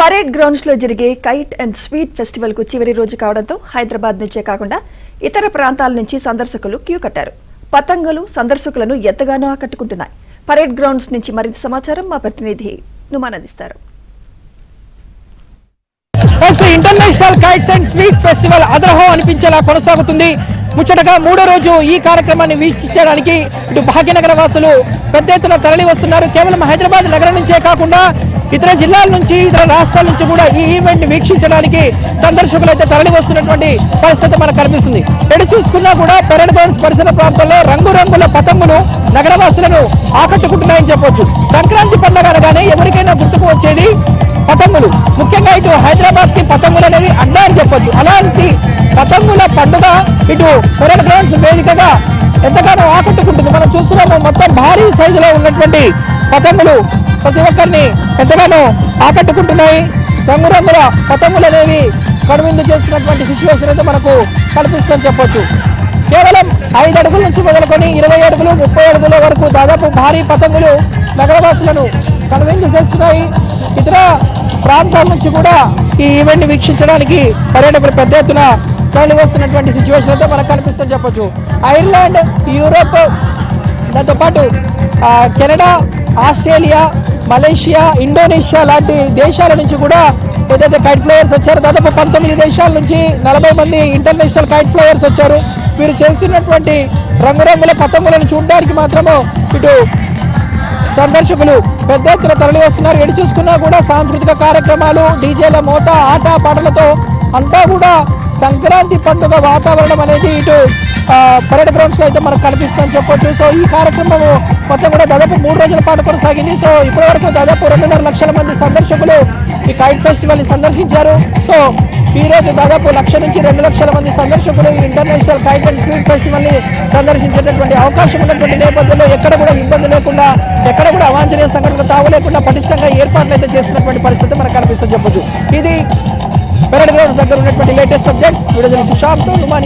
Parade grounds లో జరిగే kite and sweet festival కు చివరి రోజు కావడంతో హైదరాబాద్ నుంచే కాకుండా ఇతర ప్రాంతాల నుంచి సందర్శకులు క్యూ కట్టారు. పతంగులు సందర్శకులను ఎంతగానో ఆకట్టుకుంటున్నాయి. పరేడ్ గ్రౌండ్స్ నుంచి మరింత సమాచారం మా ప్రతినిధి నుమాన్ అందిస్తారు. International kites and sweet festival అదరహో అనిపించేలా కొనసాగుతుంది. ముచ్చటగా మూడో రోజు ఈ కార్యక్రమాన్ని వీక్షించడానికి ఇటు భాగ్యనగర వాసులు పెద్ద ఎత్తున తరలి వస్తున్నారు. కేవలం హైదరాబాద్ నగరం నుంచే కాకుండా ఇతర జిల్లాల నుంచి ఇతర రాష్ట్రాల నుంచి కూడా ఈ ఈవెంట్ వీక్షించడానికి సందర్శకులు అయితే తరలి వస్తున్నటువంటి పరిస్థితి మనకు కనిపిస్తుంది. ఎటు చూసుకున్నా కూడా పరేడ్ గ్రౌండ్స్ పరిసర ప్రాంతాల్లో రంగురంగుల పతంగులు నగరవాసులను ఆకట్టుకుంటున్నాయని చెప్పొచ్చు. సంక్రాంతి పండుగ అనగానే ఎవరికైనా గుర్తుకు వచ్చేది పతంగులు. ముఖ్యంగా ఇటు హైదరాబాద్ కి పతంగులు అనేవి అడ్డా అని చెప్పొచ్చు. అలాంటి పతంగుల పండుగ ఇటు పరేడ్ గ్రౌండ్స్ వేదికగా ఎంతగానో ఆకట్టుకుంటుంది. మనం చూస్తున్నాము మొత్తం భారీ సైజులో ఉన్నటువంటి పతంగులు ప్రతి ఒక్కరిని ఎంతగానో ఆకట్టుకుంటున్నాయి. రంగురంగుల పతంగులు అనేవి కనువిందు చేస్తున్నటువంటి సిచ్యువేషన్ అయితే మనకు కనిపిస్తుందని చెప్పొచ్చు. కేవలం 5 అడుగుల నుంచి మొదలుకొని 20 అడుగులు 30 అడుగుల వరకు దాదాపు భారీ పతంగులు నగరవాసులను కనువిందు చేస్తున్నాయి. ఇతర ప్రాంతాల నుంచి కూడా ఈ ఈవెంట్ వీక్షించడానికి పర్యాటకులు పెద్ద ఎత్తున తరలి వస్తున్నటువంటి సిచ్యువేషన్ అయితే మనకు కనిపిస్తుందని చెప్పొచ్చు. ఐర్లాండ్, యూరోప్, దాంతోపాటు కెనడా, ఆస్ట్రేలియా, మలేషియా, ఇండోనేషియా లాంటి దేశాల నుంచి కూడా ఏదైతే కైట్ ఫ్లైయర్స్ వచ్చారో దాదాపు 19 దేశాల నుంచి 40 మంది ఇంటర్నేషనల్ కైట్ ఫ్లైయర్స్ వచ్చారు. వీరు చేస్తున్నటువంటి రంగురంగుల పతంగులను చూడడానికి మాత్రము ఇటు సందర్శకులు పెద్ద ఎత్తున తరలి వస్తున్నారు. ఎటు చూసుకున్నా కూడా సాంస్కృతిక కార్యక్రమాలు, డీజేల మోత, ఆట పాటలతో అంతా కూడా సంక్రాంతి పండుగ వాతావరణం అనేది ఇటు పరేడ్ గ్రౌండ్స్ లో అయితే మనకు కనిపిస్తుందని చెప్పొచ్చు. సో ఈ కార్యక్రమం మొత్తం కూడా దాదాపు 3 రోజుల పాటు కొనసాగింది. సో ఇప్పటి వరకు దాదాపు 2.5 లక్షల మంది సందర్శకులు ఈ కైట్ ఫెస్టివల్ ని సందర్శించారు. సో ఈ రోజు దాదాపు 1 నుంచి 2 లక్షల మంది సందర్శకులు ఈ international kite and sweet festival ని సందర్శించేటటువంటి అవకాశం ఉన్నటువంటి నేపథ్యంలో ఎక్కడ కూడా ఇబ్బంది లేకుండా, ఎక్కడ కూడా అవాంఛనీయ సంఘటనలు తావు లేకుండా పటిష్టంగా ఏర్పాట్లు అయితే చేస్తున్నటువంటి పరిస్థితి మనకు కనిపిస్తుంది చెప్పొచ్చు. ఇది పరేడ్ గ్రౌండ్స్ దగ్గర ఉన్నటువంటి latest updates. Video Sushant, Numan.